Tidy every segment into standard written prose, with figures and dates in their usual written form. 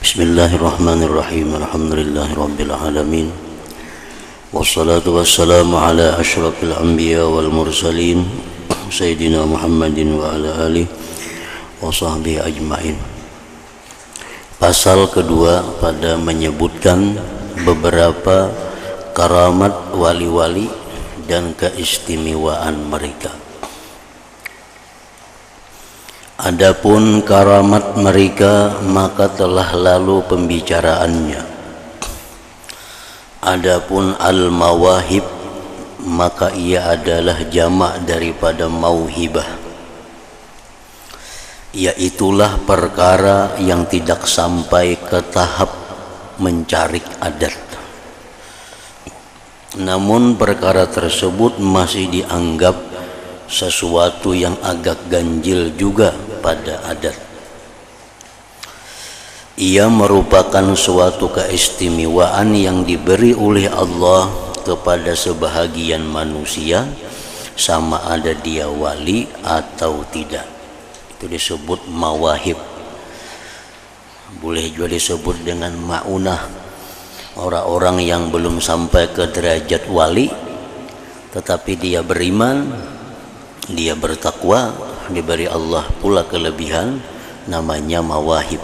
Bismillahirrahmanirrahim. Alhamdulillahirabbil alamin. Wassalatu wassalamu ala asyrafil anbiya wal mursalin Sayyidina Muhammadin wa ala alihi wa sahbihi ajmain. Pasal kedua pada menyebutkan beberapa karamat wali-wali dan keistimewaan mereka. Adapun karamat mereka maka telah lalu pembicaraannya. Adapun al-mawahib maka ia adalah jamak daripada mauhibah, yaitulah perkara yang tidak sampai ke tahap mencari adat, namun perkara tersebut masih dianggap sesuatu yang agak ganjil juga pada adat. Ia merupakan suatu keistimewaan yang diberi oleh Allah kepada sebahagian manusia, sama ada dia wali atau tidak. Itu disebut mawahib. Boleh juga disebut dengan ma'unah. Orang-orang yang belum sampai ke derajat wali tetapi dia beriman, dia bertakwa, diberi Allah pula kelebihan, namanya mawahib.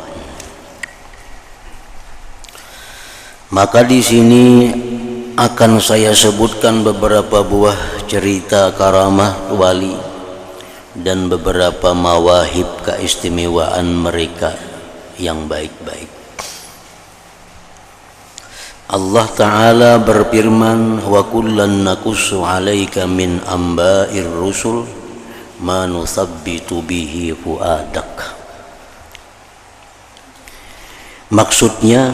Maka di sini akan saya sebutkan beberapa buah cerita karamah wali dan beberapa mawahib keistimewaan mereka yang baik-baik. Allah Ta'ala berfirman, wa kullan naqussu 'alaika min amba'ir rusul ma nusabbitu bihi fuadak. Maksudnya,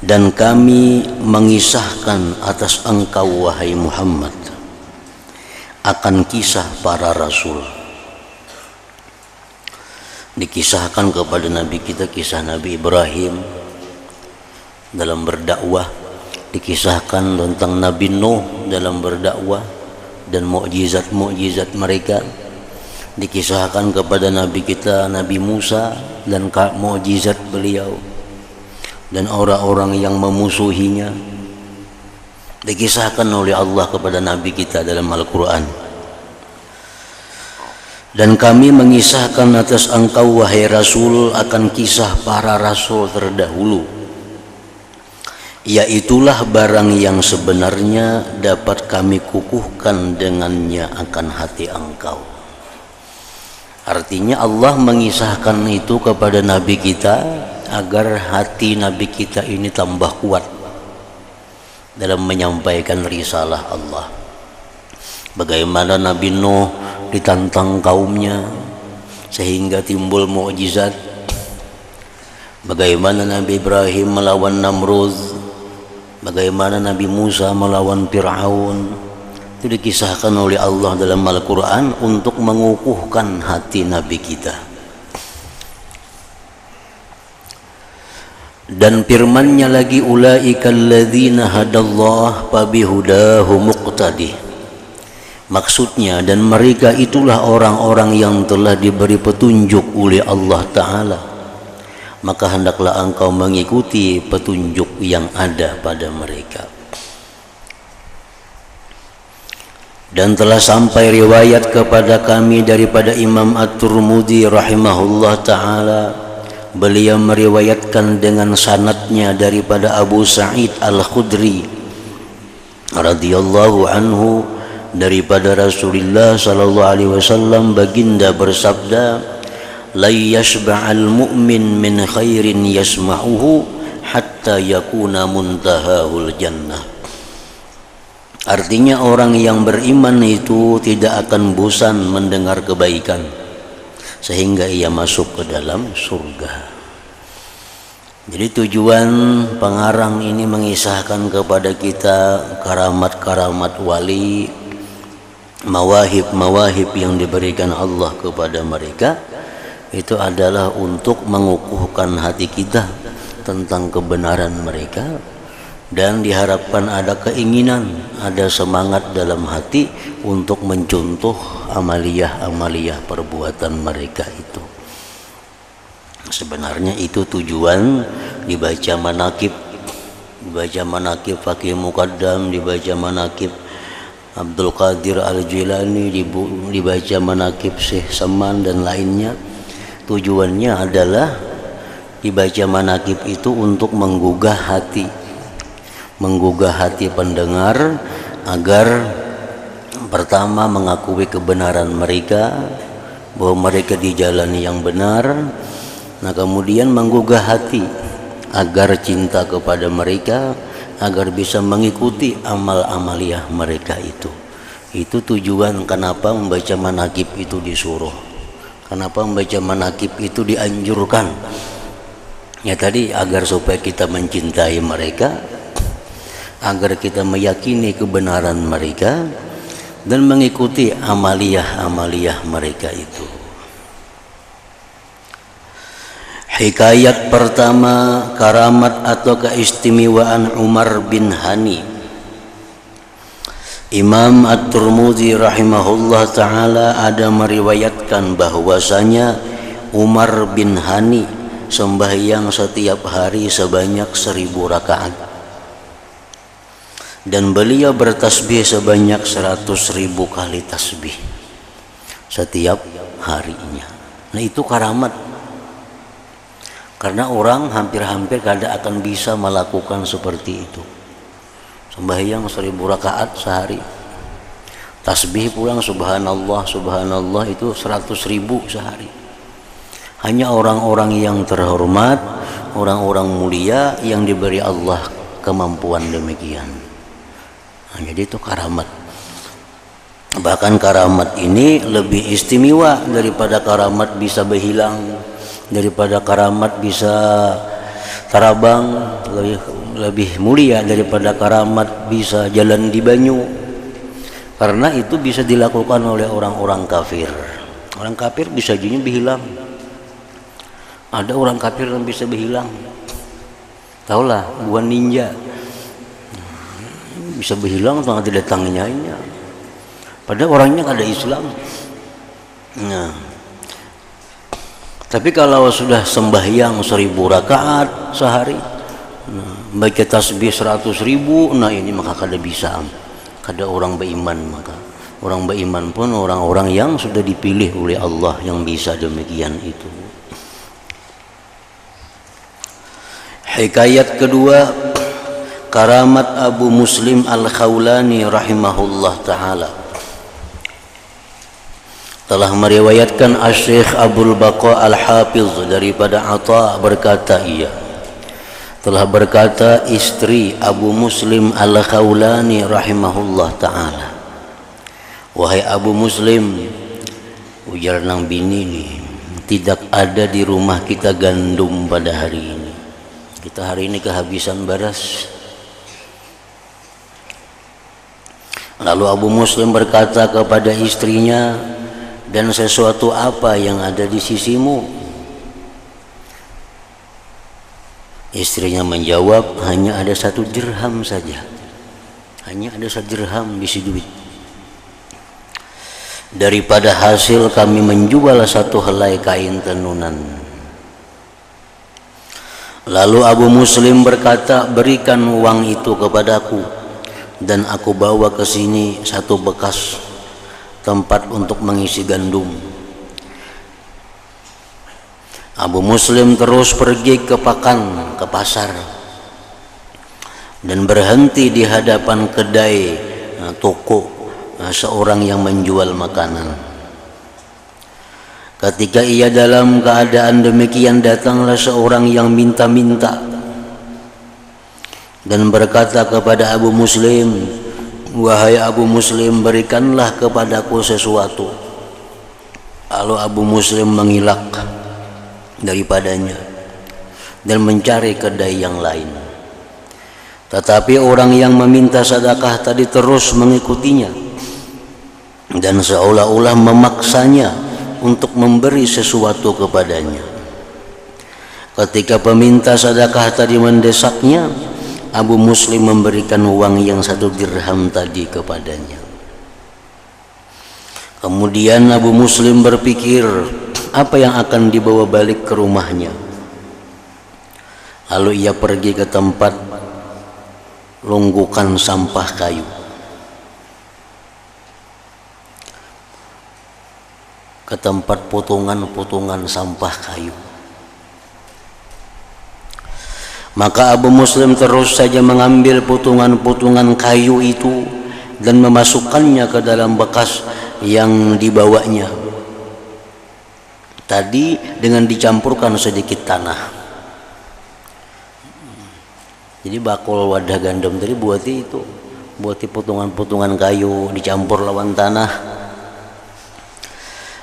dan kami mengisahkan atas engkau wahai Muhammad akan kisah para rasul. Dikisahkan kepada Nabi kita kisah Nabi Ibrahim dalam berdakwah, dikisahkan tentang Nabi Nuh dalam berdakwah dan mukjizat-mukjizat mereka, dikisahkan kepada Nabi kita Nabi Musa dan mukjizat beliau dan orang-orang yang memusuhinya, dikisahkan oleh Allah kepada Nabi kita dalam Al-Quran. Dan kami mengisahkan atas engkau wahai Rasul akan kisah para Rasul terdahulu, yaitulah barang yang sebenarnya dapat kami kukuhkan dengannya akan hati engkau. Artinya Allah mengisahkan itu kepada Nabi kita agar hati Nabi kita ini tambah kuat dalam menyampaikan risalah Allah. Bagaimana Nabi Nuh ditantang kaumnya sehingga timbul mukjizat, bagaimana Nabi Ibrahim melawan Namrud, bagaimana Nabi Musa melawan Fir'aun. Itu dikisahkan oleh Allah dalam Al-Quran untuk mengukuhkan hati Nabi kita. Dan firman-Nya lagi, ulaika alladzina hadallah fabihudahu muqtadi. Maksudnya, dan mereka itulah orang-orang yang telah diberi petunjuk oleh Allah Ta'ala, maka hendaklah engkau mengikuti petunjuk yang ada pada mereka. Dan telah sampai riwayat kepada kami daripada Imam At-Tirmidzi rahimahullah ta'ala, beliau meriwayatkan dengan sanadnya daripada Abu Sa'id Al-Khudri radhiyallahu anhu daripada Rasulullah sallallahu alaihi wasallam, baginda bersabda, la yashba'al mu'min min khairin yasma'uhu hatta yakuna muntahahul jannah. Artinya orang yang beriman itu tidak akan bosan mendengar kebaikan sehingga ia masuk ke dalam surga. Jadi tujuan pengarang ini mengisahkan kepada kita karamat-karamat wali, mawahib-mawahib yang diberikan Allah kepada mereka, itu adalah untuk mengukuhkan hati kita tentang kebenaran mereka, dan diharapkan ada keinginan, ada semangat dalam hati untuk mencontoh amaliyah-amaliyah perbuatan mereka itu. Sebenarnya itu tujuan dibaca manakib, Fakih Muqaddam, dibaca manakib Abdul Qadir Al-Jilani, dibaca manakib Syekh Saman dan lainnya. Tujuannya adalah dibaca manakib itu untuk menggugah hati pendengar agar pertama mengakui kebenaran mereka, bahwa mereka di jalan yang benar. Nah, kemudian menggugah hati agar cinta kepada mereka, agar bisa mengikuti amal-amaliyah mereka itu. Itu tujuan kenapa membaca manakib itu disuruh, kenapa membaca manakib itu dianjurkan. Ya tadi, agar supaya kita mencintai mereka, agar kita meyakini kebenaran mereka dan mengikuti amaliyah mereka itu. Hikayat pertama, karamat atau keistimewaan Umar bin Hani. Imam At-Tirmidzi rahimahullah ta'ala ada meriwayatkan bahwasanya Umar bin Hani sembahyang setiap hari sebanyak 1000 rakaat, dan beliau bertasbih sebanyak 100.000 kali tasbih setiap harinya. Nah, itu karamat. Karena orang hampir-hampir kada akan bisa melakukan seperti itu. Sembahyang 1000 rakaat sehari. Tasbih pulang subhanallah, subhanallah itu 100.000 sehari. Hanya orang-orang yang terhormat, orang-orang mulia yang diberi Allah kemampuan demikian. Nah, jadi itu karamat. Bahkan karamat ini lebih istimewa daripada karamat bisa berhilang, daripada karamat bisa terabang, lebih mulia daripada karamat bisa jalan di banyu. Karena itu bisa dilakukan oleh orang-orang kafir. Orang kafir bisa jadi berhilang. Ada orang kafir yang bisa berhilang. Taulah, bukan ninja. Bisa berhilang tanpa didatangnya. Padahal orangnya ada Islam. Nah, tapi kalau sudah sembahyang 1000 rakaat sehari, baca tasbih 100.000, nah ini maka kada bisa, kada orang beriman. Maka orang beriman pun orang-orang yang sudah dipilih oleh Allah yang bisa demikian itu. Hikayat kedua, karamat Abu Muslim Al-Khawlani rahimahullah ta'ala. Telah meriwayatkan Asy-Syaikh Abdul Baqa Al-Hafiz daripada Atha berkata, ia telah berkata istri Abu Muslim Al-Khawlani rahimahullah ta'ala, wahai Abu Muslim, ujar nang bini ni, tidak ada di rumah kita gandum pada hari ini. Kita hari ini kehabisan beras. Lalu Abu Muslim berkata kepada istrinya, dan sesuatu apa yang ada di sisimu? Istrinya menjawab, hanya ada 1 dirham saja. Hanya ada 1 dirham bisi duit. Daripada hasil kami menjual 1 helai kain tenunan. Lalu Abu Muslim berkata, berikan uang itu kepadaku, dan aku bawa ke sini 1 bekas tempat untuk mengisi gandum. Abu Muslim terus pergi ke pasar, dan berhenti di hadapan kedai toko seorang yang menjual makanan. Ketika ia dalam keadaan demikian, datanglah seorang yang minta-minta dan berkata kepada Abu Muslim, wahai Abu Muslim, berikanlah kepadaku sesuatu. Lalu Abu Muslim mengilak daripadanya dan mencari kedai yang lain. Tetapi orang yang meminta sedekah tadi terus mengikutinya dan seolah-olah memaksanya untuk memberi sesuatu kepadanya. Ketika peminta sedekah tadi mendesaknya, Abu Muslim memberikan uang yang 1 dirham tadi kepadanya. Kemudian Abu Muslim berpikir, apa yang akan dibawa balik ke rumahnya. Lalu ia pergi ke tempat lunggukan sampah kayu. Ke tempat potongan-potongan sampah kayu. Maka Abu Muslim terus saja mengambil potongan-potongan kayu itu dan memasukkannya ke dalam bekas yang dibawanya. Tadi dengan dicampurkan sedikit tanah. Jadi bakul wadah gandum tadi buati potongan-potongan kayu dicampur lawan tanah.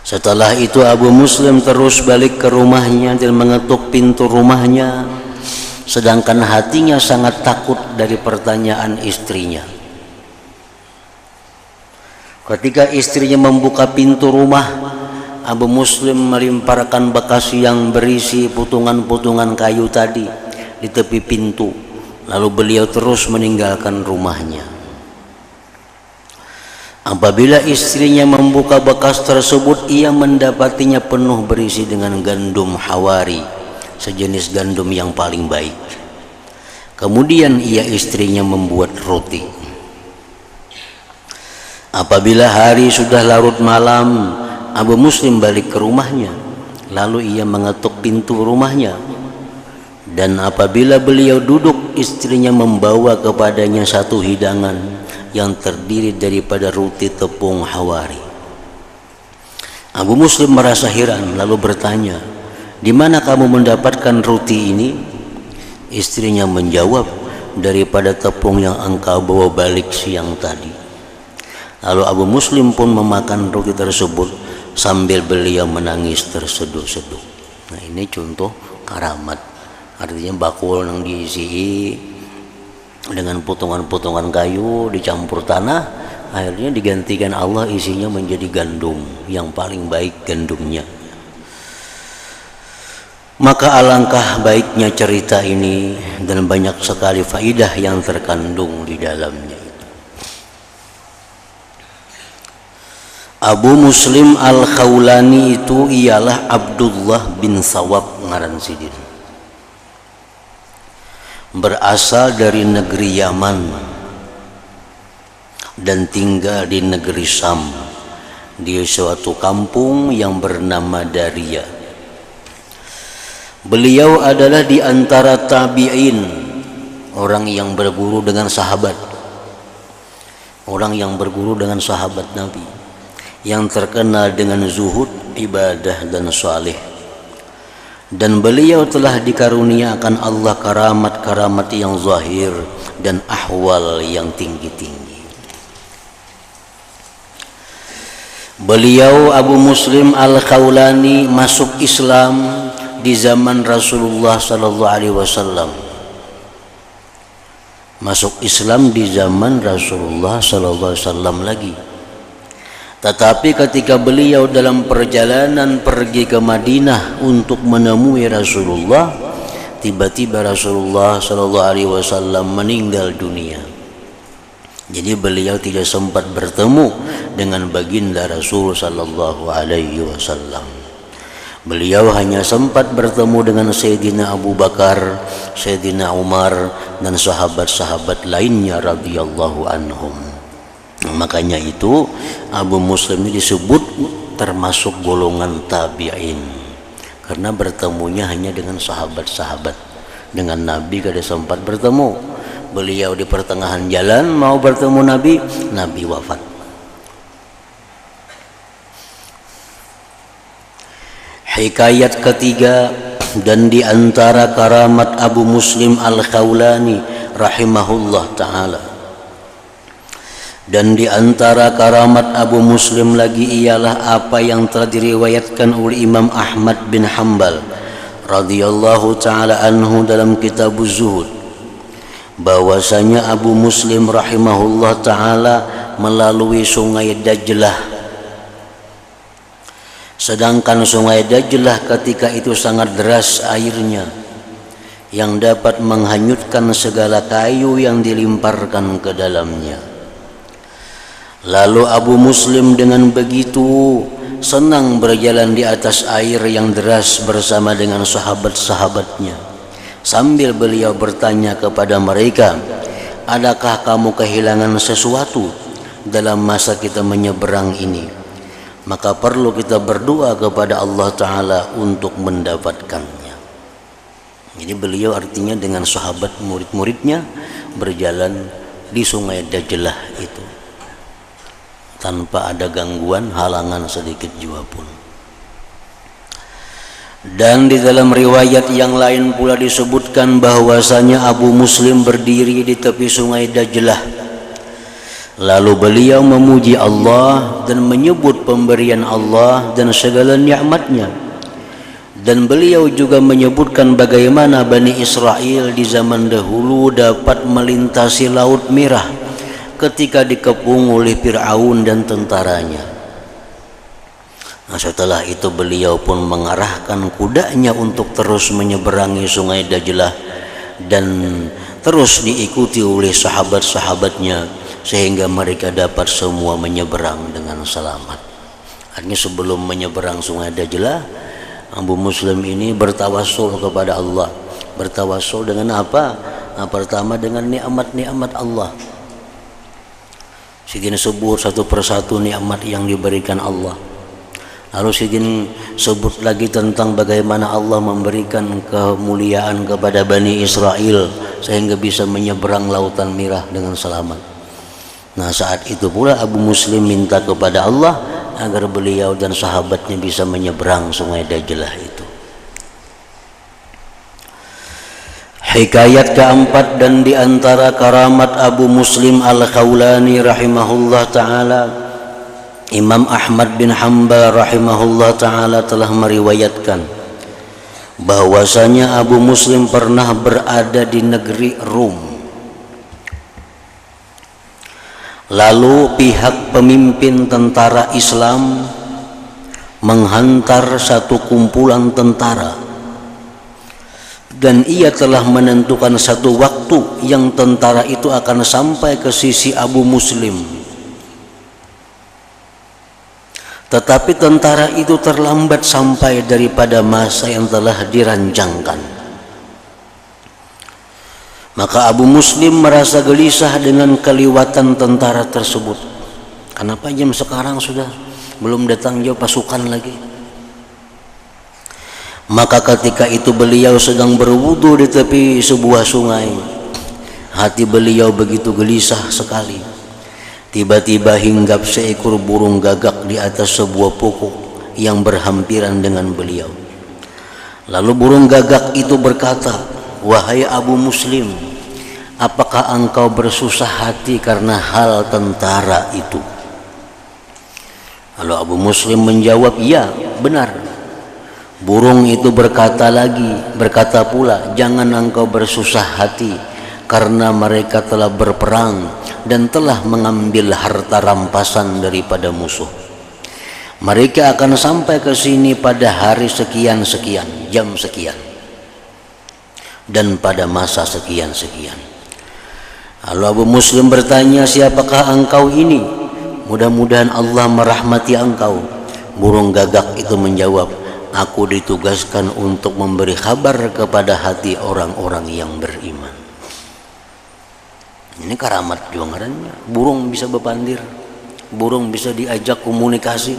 Setelah itu Abu Muslim terus balik ke rumahnya dan mengetuk pintu rumahnya, sedangkan hatinya sangat takut dari pertanyaan istrinya. Ketika istrinya membuka pintu rumah, Abu Muslim melemparkan bekas yang berisi potongan-potongan kayu tadi di tepi pintu. Lalu beliau terus meninggalkan rumahnya. Apabila istrinya membuka bekas tersebut, ia mendapatinya penuh berisi dengan gandum hawari, sejenis gandum yang paling baik. Kemudian istrinya membuat roti. Apabila hari sudah larut malam, Abu Muslim balik ke rumahnya. Lalu ia mengetuk pintu rumahnya. Dan apabila beliau duduk, istrinya membawa kepadanya satu hidangan yang terdiri daripada roti tepung hawari. Abu Muslim merasa heran lalu bertanya, "Di mana kamu mendapatkan roti ini?" Istrinya menjawab, "Daripada tepung yang engkau bawa balik siang tadi." Lalu Abu Muslim pun memakan roti tersebut sambil beliau menangis terseduh-seduh. Nah, ini contoh karamat. Artinya bakul yang diisi dengan potongan-potongan kayu dicampur tanah, akhirnya digantikan Allah isinya menjadi gandum yang paling baik gandumnya. Maka alangkah baiknya cerita ini dan banyak sekali faidah yang terkandung di dalamnya. Abu Muslim Al-Khawlani itu ialah Abdullah bin Sawab ngaran sidin. Berasal dari negeri Yaman dan tinggal di negeri Syam di suatu kampung yang bernama Daria. Beliau adalah di antara tabi'in, orang yang berguru dengan sahabat, orang yang berguru dengan sahabat Nabi, yang terkenal dengan zuhud, ibadah dan saleh. Dan beliau telah dikaruniakan Allah karamat-karamat yang zahir dan ahwal yang tinggi-tinggi. Beliau Abu Muslim Al-Khawlani masuk Islam di zaman Rasulullah sallallahu alaihi wasallam. Masuk Islam di zaman Rasulullah sallallahu alaihi wasallam lagi. Tetapi ketika beliau dalam perjalanan pergi ke Madinah untuk menemui Rasulullah, tiba-tiba Rasulullah sallallahu alaihi wasallam meninggal dunia. Jadi beliau tidak sempat bertemu dengan baginda Rasul sallallahu alaihi wasallam. Beliau hanya sempat bertemu dengan Sayyidina Abu Bakar, Sayyidina Umar dan sahabat-sahabat lainnya radhiyallahu anhum. Makanya itu Abu Muslim ini disebut termasuk golongan tabi'in, karena bertemunya hanya dengan sahabat-sahabat. Dengan Nabi kada sempat bertemu. Beliau di pertengahan jalan mau bertemu Nabi, Nabi wafat. Hikayat ketiga, dan di antara karamat Abu Muslim Al-Khawlani rahimahullah ta'ala, dan di antara karamat Abu Muslim lagi ialah apa yang telah diriwayatkan oleh Imam Ahmad bin Hanbal radhiyallahu ta'ala anhu dalam kitab Zuhud, bahwasanya Abu Muslim rahimahullah ta'ala melalui sungai Dajlah. Sedangkan sungai Dajlah ketika itu sangat deras airnya, yang dapat menghanyutkan segala kayu yang dilimparkan ke dalamnya. Lalu Abu Muslim dengan begitu senang berjalan di atas air yang deras bersama dengan sahabat-sahabatnya, sambil beliau bertanya kepada mereka, adakah kamu kehilangan sesuatu dalam masa kita menyeberang ini? Maka perlu kita berdoa kepada Allah Ta'ala untuk mendapatkannya. Jadi beliau artinya dengan sahabat murid-muridnya berjalan di sungai Dajlah itu tanpa ada gangguan halangan sedikit jua pun. Dan di dalam riwayat yang lain pula disebutkan bahwasanya Abu Muslim berdiri di tepi sungai Dajlah, lalu beliau memuji Allah dan menyebut pemberian Allah dan segala nikmatnya. Dan beliau juga menyebutkan bagaimana Bani Israel di zaman dahulu dapat melintasi Laut Merah ketika dikepung oleh Fir'aun dan tentaranya. Nah, setelah itu beliau pun mengarahkan kudanya untuk terus menyeberangi sungai Dajlah dan terus diikuti oleh sahabat-sahabatnya sehingga mereka dapat semua menyeberang dengan selamat. Artinya sebelum menyeberang sungai Dajlah, Abu Muslim ini bertawassul kepada Allah. Bertawassul dengan apa? Nah, pertama dengan nikmat-nikmat Allah. Sidin sebut satu persatu nikmat yang diberikan Allah. Lalu Sidin sebut lagi tentang bagaimana Allah memberikan kemuliaan kepada Bani Israel sehingga bisa menyeberang Lautan Merah dengan selamat. Nah, saat itu pula Abu Muslim minta kepada Allah agar beliau dan sahabatnya bisa menyeberang sungai Dajlah itu. Hikayat keempat dan di antara karamat Abu Muslim Al-Khawlani rahimahullah ta'ala, Imam Ahmad bin Hanbal rahimahullah ta'ala telah meriwayatkan bahwasanya Abu Muslim pernah berada di negeri Rum. Lalu pihak pemimpin tentara Islam menghantar satu kumpulan tentara, dan ia telah menentukan satu waktu yang tentara itu akan sampai ke sisi Abu Muslim. Tetapi tentara itu terlambat sampai daripada masa yang telah diranjangkan. Maka Abu Muslim merasa gelisah dengan keliwatan tentara tersebut. Kenapa jam sekarang sudah belum datang jauh pasukan lagi? Maka ketika itu beliau sedang berwudu di tepi sebuah sungai. Hati beliau begitu gelisah sekali. Tiba-tiba hinggap seekor burung gagak di atas sebuah pokok yang berhampiran dengan beliau. Lalu burung gagak itu berkata, "Wahai Abu Muslim, apakah engkau bersusah hati karena hal tentara itu?" Lalu Abu Muslim menjawab, "Ya, benar." Burung itu berkata pula, "Jangan engkau bersusah hati karena mereka telah berperang dan telah mengambil harta rampasan daripada musuh. Mereka akan sampai ke sini pada hari sekian-sekian, jam sekian, dan pada masa sekian-sekian." Lalu Abu Muslim bertanya, "Siapakah engkau ini? Mudah-mudahan Allah merahmati engkau." Burung gagak itu menjawab, "Aku ditugaskan untuk memberi kabar kepada hati orang-orang yang beriman." Ini karamat juga ngarannya. Burung bisa berpandir, burung bisa diajak komunikasi.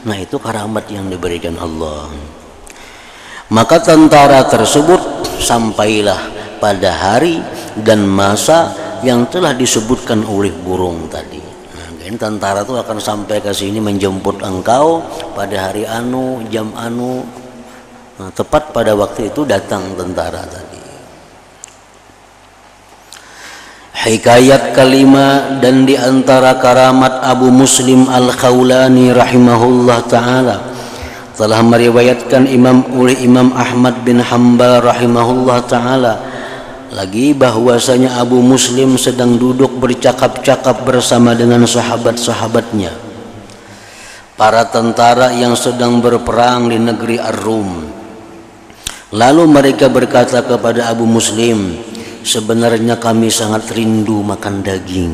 Nah, itu karamat yang diberikan Allah. Maka tentara tersebut sampailah pada hari dan masa yang telah disebutkan oleh burung tadi. Nah, ini tentara itu akan sampai ke sini menjemput engkau pada hari anu, jam anu. Nah, tepat pada waktu itu datang tentara tadi. Hikayat kelima dan di antara karamat Abu Muslim Al-Khawlani rahimahullah ta'ala telah meriwayatkan oleh Imam Ahmad bin Hanbal rahimahullah ta'ala lagi bahwasanya Abu Muslim sedang duduk bercakap-cakap bersama dengan sahabat-sahabatnya, para tentara yang sedang berperang di negeri Ar-Rum. Lalu mereka berkata kepada Abu Muslim, "Sebenarnya kami sangat rindu makan daging.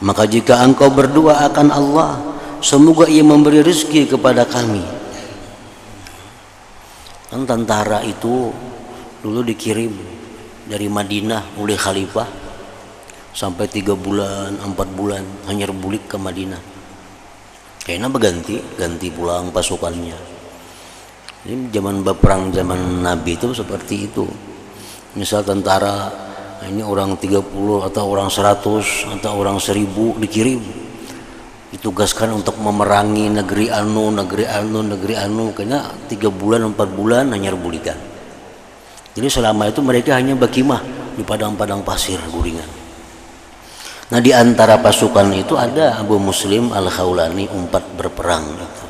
Maka jika engkau berdoa akan Allah, semoga ia memberi rezeki kepada kami. Kan tentara itu dulu dikirim dari Madinah oleh khalifah sampai 3 bulan 4 bulan hanya bulik ke Madinah. Kayaknya ganti pulang pasukannya. Ini zaman berperang zaman Nabi itu seperti itu. Misal tentara ini orang 30 atau orang 100 atau orang 1000 dikirim, ditugaskan untuk memerangi negeri anu, kayaknya 3 bulan 4 bulan hanya rebulikan. Jadi selama itu mereka hanya berkimah di padang-padang pasir guringan. Nah, di antara pasukan itu ada Abu Muslim Al-Khawlani umpat berperang itu.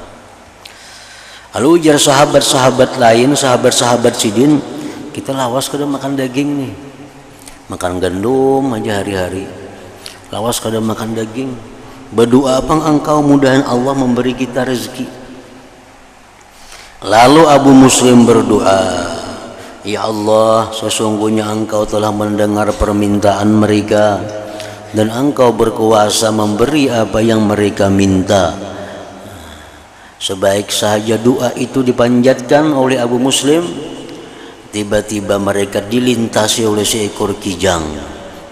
Lalu ujar sahabat-sahabat lain, sahabat-sahabat Sidin, kita lawas kada makan daging nih, makan gandum aja hari-hari, lawas kada makan daging. Berdoa apa engkau, mudahan Allah memberi kita rezeki. Lalu Abu Muslim berdoa, ya Allah, sesungguhnya engkau telah mendengar permintaan mereka dan engkau berkuasa memberi apa yang mereka minta. Sebaik saja doa itu dipanjatkan oleh Abu Muslim, tiba-tiba mereka dilintasi oleh seekor kijang.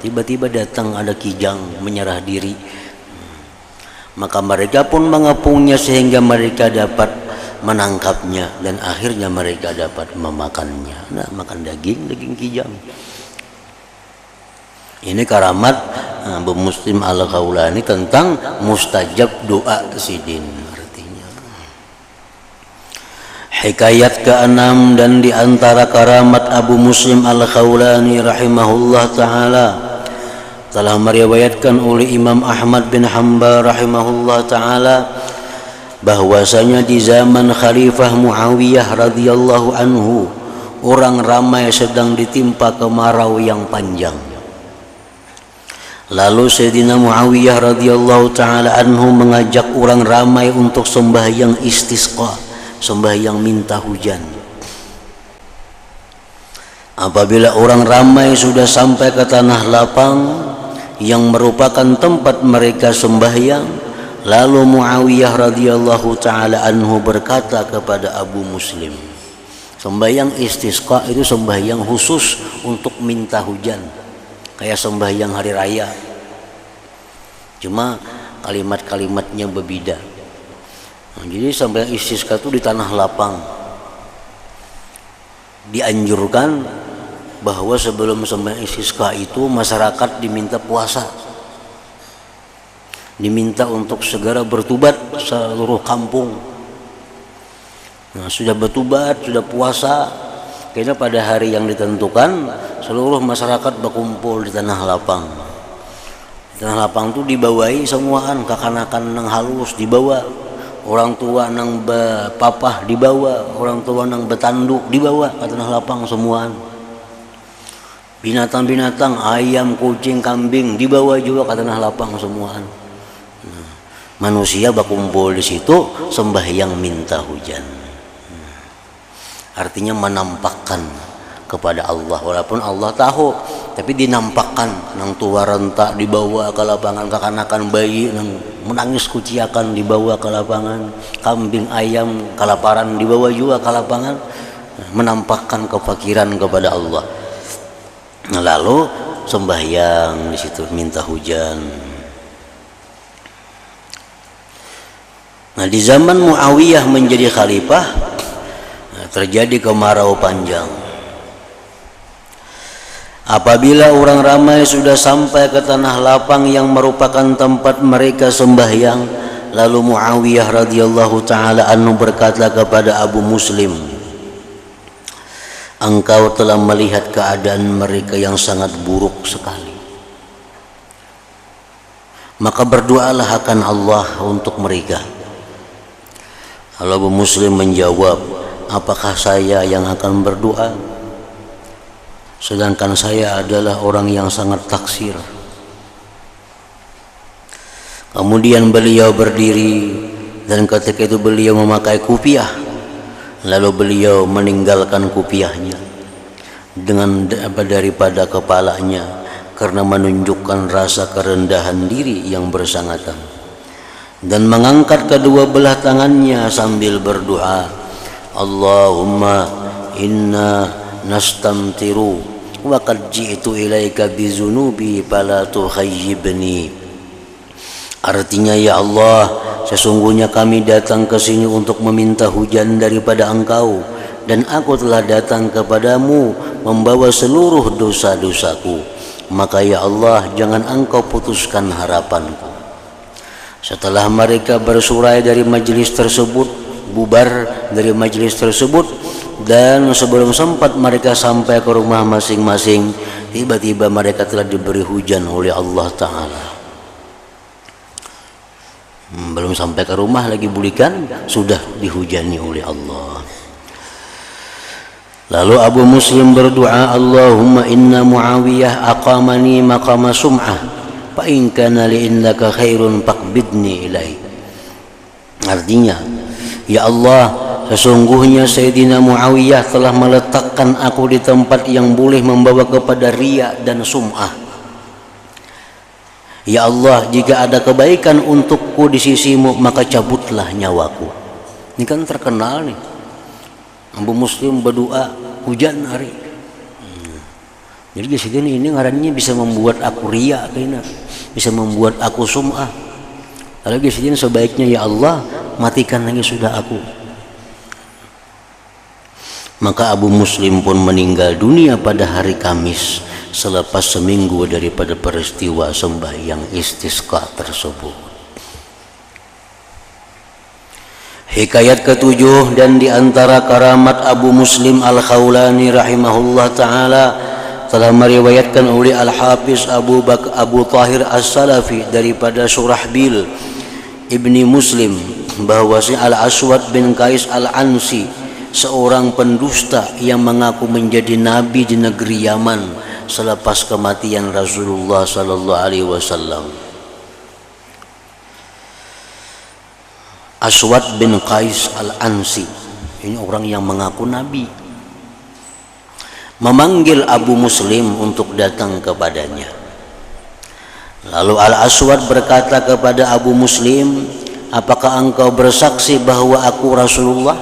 Tiba-tiba datang ada kijang menyerah diri. Maka mereka pun mengepungnya sehingga mereka dapat menangkapnya dan akhirnya mereka dapat memakannya. Nah, makan daging kijang. Ini karamat Abu Muslim Al-Khawlani tentang mustajab doa Sidin. Hikayat ke-6 dan di antara karamat Abu Muslim Al-Khawlani rahimahullah ta'ala telah meriwayatkan oleh Imam Ahmad bin Hanbal rahimahullah ta'ala bahwasanya di zaman Khalifah Muawiyah radhiyallahu anhu orang ramai sedang ditimpa kemarau yang panjang. Lalu Sayyidina Muawiyah radhiyallahu ta'ala anhu mengajak orang ramai untuk sembahyang istisqa, sembahyang minta hujan. Apabila orang ramai sudah sampai ke tanah lapang yang merupakan tempat mereka sembahyang, lalu Muawiyah radhiyallahu taala anhu berkata kepada Abu Muslim, sembahyang istisqa itu sembahyang khusus untuk minta hujan, kayak sembahyang hari raya, cuma kalimat-kalimatnya berbeda. Jadi sembahyang istisqa itu di tanah lapang. Dianjurkan bahwa sebelum sembahyang istisqa itu masyarakat diminta puasa, diminta untuk segera bertobat seluruh kampung. Nah, sudah bertobat, sudah puasa, kayaknya pada hari yang ditentukan seluruh masyarakat berkumpul di tanah lapang. Di tanah lapang itu dibawahi semuaan, kakanakan nang halus dibawa, orang tua nang bapapah dibawa, orang tua nang betanduk dibawa ke tanah lapang semuaan. Binatang-binatang, ayam, kucing, kambing dibawa juga ke tanah lapang semuaan. Manusia berkumpul di situ sembahyang minta hujan. Artinya menampakkan kepada Allah, walaupun Allah tahu, tapi dinampakkan. Nang tua rentak dibawa ke lapangan, kekanakan bayi nang menangis kuciakan dibawa ke lapangan, kambing ayam kelaparan dibawa juga ke lapangan, menampakkan kefakiran kepada Allah. Lalu sembahyang di situ minta hujan. Nah, di zaman Muawiyah menjadi khalifah, terjadi kemarau panjang. Apabila orang ramai sudah sampai ke tanah lapang yang merupakan tempat mereka sembahyang, lalu Muawiyah radhiyallahu taala anhu berkata kepada Abu Muslim, engkau telah melihat keadaan mereka yang sangat buruk sekali, maka berdoalah akan Allah untuk mereka. Lalu Abu Muslim menjawab, apakah saya yang akan berdoa? Sedangkan saya adalah orang yang sangat taksir. Kemudian beliau berdiri dan ketika itu beliau memakai kupiah. Lalu beliau meninggalkan kupiahnya dengan daripada kepalanya karena menunjukkan rasa kerendahan diri yang bersangatan, dan mengangkat kedua belah tangannya sambil berdoa, Allahumma inna nastamtiru wa qad ji'tu ilaika bizunubi fala tukhayyibni. Artinya, ya Allah, sesungguhnya kami datang ke sini untuk meminta hujan daripada Engkau, dan aku telah datang kepadamu membawa seluruh dosa-dosaku. Maka ya Allah, jangan Engkau putuskan harapanku. Setelah mereka bersurai dari majelis tersebut, bubar dari majelis tersebut, dan sebelum sempat mereka sampai ke rumah masing-masing, tiba-tiba mereka telah diberi hujan oleh Allah Ta'ala. Belum sampai ke rumah lagi bulikan, sudah dihujani oleh Allah. Lalu Abu Muslim berdoa, Allahumma inna Muawiyah aqamani maqama sum'ah, fa in kana li indaka khairun faqbidni ilai. Artinya, ya Allah, sesungguhnya Sayyidina Muawiyah telah meletakkan aku di tempat yang boleh membawa kepada riya dan sum'ah. Ya Allah, jika ada kebaikan untukku di sisimu, maka cabutlah nyawaku. Ini kan terkenal nih, Abu Muslim berdoa hujan hari. Jadi di sini ini ngarannya bisa membuat aku riya, bisa membuat aku sum'ah. Lalu di sini sebaiknya, ya Allah, matikan lagi sudah aku. Maka Abu Muslim pun meninggal dunia pada hari Kamis selepas seminggu daripada peristiwa sembahyang istisqa tersebut. Hikayat ketujuh, dan di antara karamat Abu Muslim Al-Khawlani rahimahullah ta'ala telah meriwayatkan oleh Al-Hafiz Abu Tahir As-Salafi daripada Surahbil Ibni Muslim bahwasanya Al-Aswad bin Qais Al-Ansi, seorang pendusta yang mengaku menjadi nabi di negeri Yaman selepas kematian Rasulullah sallallahu alaihi wasallam. Aswad bin Qais Al-Ansi ini orang yang mengaku nabi, memanggil Abu Muslim untuk datang kepadanya. Lalu Al-Aswad berkata kepada Abu Muslim, apakah engkau bersaksi bahwa aku Rasulullah?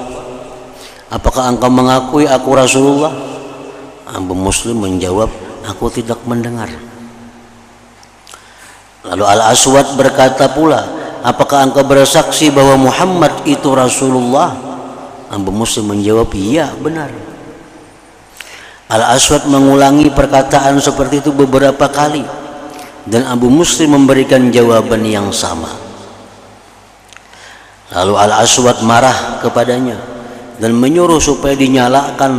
Apakah engkau mengakui aku Rasulullah? Abu Muslim menjawab, aku tidak mendengar. Lalu Al-Aswad berkata pula, apakah engkau bersaksi bahwa Muhammad itu Rasulullah? Abu Muslim menjawab, iya benar. Al-Aswad mengulangi perkataan seperti itu beberapa kali, dan Abu Muslim memberikan jawaban yang sama. Lalu Al-Aswad marah kepadanya dan menyuruh supaya dinyalakan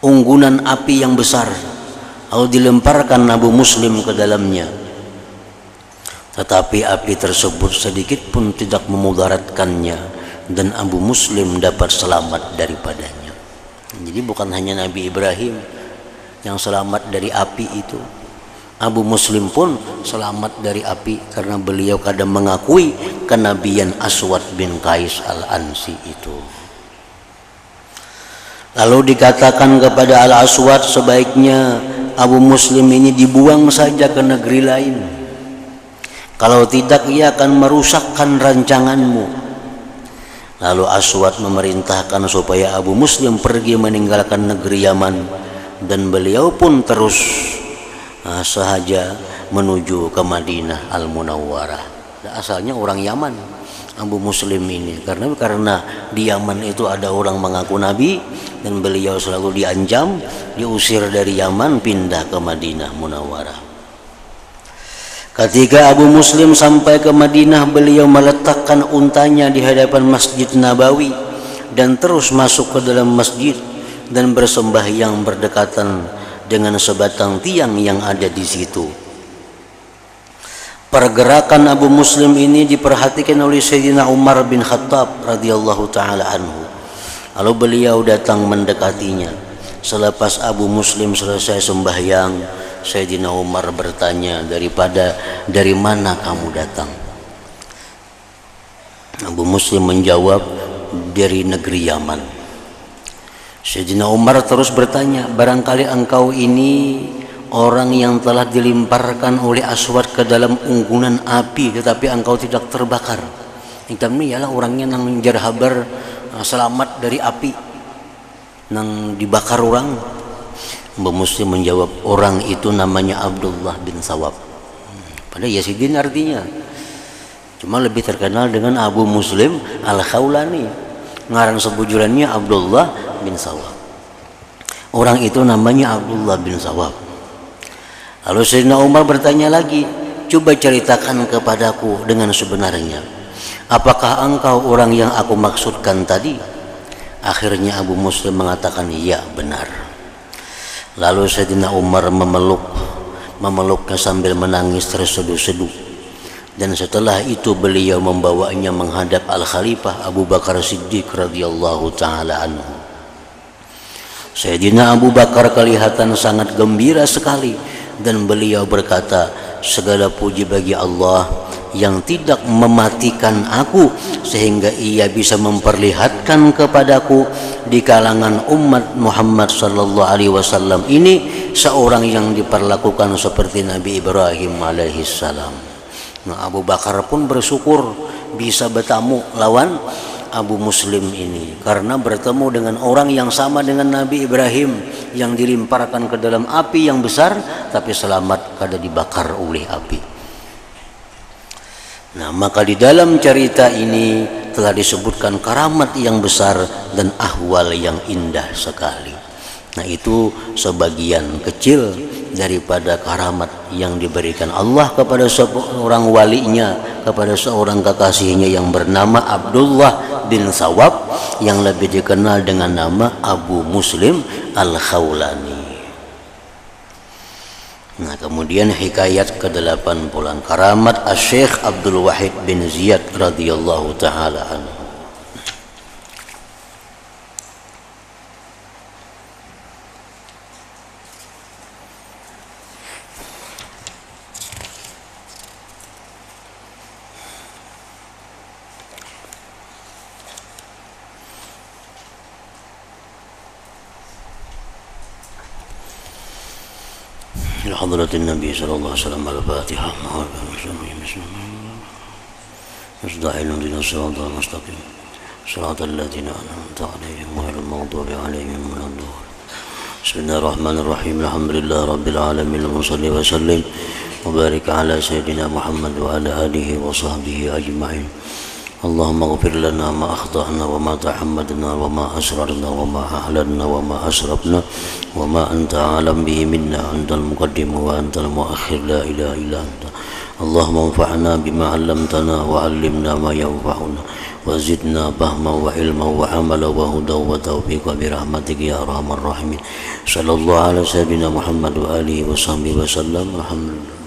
unggunan api yang besar, lalu dilemparkan Abu Muslim ke dalamnya. Tetapi api tersebut sedikit pun tidak memudaratkannya, dan Abu Muslim dapat selamat daripadanya. Jadi bukan hanya Nabi Ibrahim yang selamat dari api itu, Abu Muslim pun selamat dari api karena beliau kadang mengakui kenabian Aswad bin Qais Al-Ansi itu. Lalu dikatakan kepada Al-Aswad, sebaiknya Abu Muslim ini dibuang saja ke negeri lain. Kalau tidak, ia akan merusakkan rancanganmu. Lalu Aswad memerintahkan supaya Abu Muslim pergi meninggalkan negeri Yaman, dan beliau pun terus sahaja menuju ke Madinah Al-Munawwarah. Asalnya orang Yaman Abu Muslim ini, karena di Yaman itu ada orang mengaku nabi, dan beliau selalu diancam, diusir dari Yaman pindah ke Madinah Munawwarah. Ketika Abu Muslim sampai ke Madinah, beliau meletakkan untanya di hadapan Masjid Nabawi dan terus masuk ke dalam masjid dan bersembahyang berdekatan dengan sebatang tiang yang ada di situ. Pergerakan Abu Muslim ini diperhatikan oleh Sayyidina Umar bin Khattab radhiyallahu taala anhu. Lalu beliau datang mendekatinya. Selepas Abu Muslim selesai sembahyang, Sayyidina Umar bertanya, dari mana kamu datang? Abu Muslim menjawab, dari negeri Yaman. Sayyidina Umar terus bertanya, barangkali engkau ini orang yang telah dilemparkan oleh Aswad ke dalam unggunan api tetapi engkau tidak terbakar. Hitam ni ialah orangnya nang jarhabar selamat dari api nang dibakar orang. Mbah Muslim menjawab, orang itu namanya Abdullah bin Sawab. Pada Yazidin artinya, cuma lebih terkenal dengan Abu Muslim Al-Khawlani. Ngarang sebujulannya Abdullah bin Sawab. Orang itu namanya Abdullah bin Sawab. Lalu Sayyidina Umar bertanya lagi, coba ceritakan kepadaku dengan sebenarnya, apakah engkau orang yang aku maksudkan tadi? Akhirnya Abu Muslim mengatakan, iya benar. Lalu Sayyidina Umar memeluknya sambil menangis terseduh-seduh. Dan setelah itu beliau membawanya menghadap Al-Khalifah Abu Bakar Siddiq radhiyallahu ta'ala anhu. Sayyidina Abu Bakar kelihatan sangat gembira sekali dan beliau berkata, segala puji bagi Allah yang tidak mematikan aku sehingga ia bisa memperlihatkan kepadaku di kalangan umat Muhammad sallallahu alaihi wasallam ini seorang yang diperlakukan seperti Nabi Ibrahim alaihissalam. Nah, Abu Bakar pun bersyukur bisa bertamu lawan Abu Muslim ini karena bertemu dengan orang yang sama dengan Nabi Ibrahim yang dilemparkan ke dalam api yang besar tapi selamat kada dibakar oleh api. Nah, maka di dalam cerita ini telah disebutkan karamat yang besar dan ahwal yang indah sekali. Nah, itu sebagian kecil daripada karamat yang diberikan Allah kepada seorang walinya, kepada seorang kekasihnya yang bernama Abdullah bin Sawab yang lebih dikenal dengan nama Abu Muslim Al-Khawlani. Nah, kemudian hikayat ke-80 karamat Asy-Syaikh Abdul Wahid bin Ziyad radhiyallahu taala anhu. حضرة النبي صلى الله عليه وسلم الفاتحة مستعين لنا الصراط المستقيم صراط الذين أنعمت عليهم غير المغضوب عليهم ولا الضالين بسم الله الرحمن الرحيم الحمد لله رب العالمين وصلي وسلم وبارك على سيدنا محمد وعلى آله وصحبه أجمعين اللهم اغفر لنا ما أخطأنا وما تحمدنا وما أسررنا وما أعلنا وما أسرفنا وما أنت أعلم به منا أنت المقدم وأنت المؤخر لا إله إلا أنت اللهم انفعنا بما علمتنا وعلمنا ما ينفعنا وزدنا فهما وعلما وعملا وهدى وتوفيقا برحمتك يا أرحم الراحمين صلى الله على سيدنا محمد وآله وصحبه وسلم الحمد لله.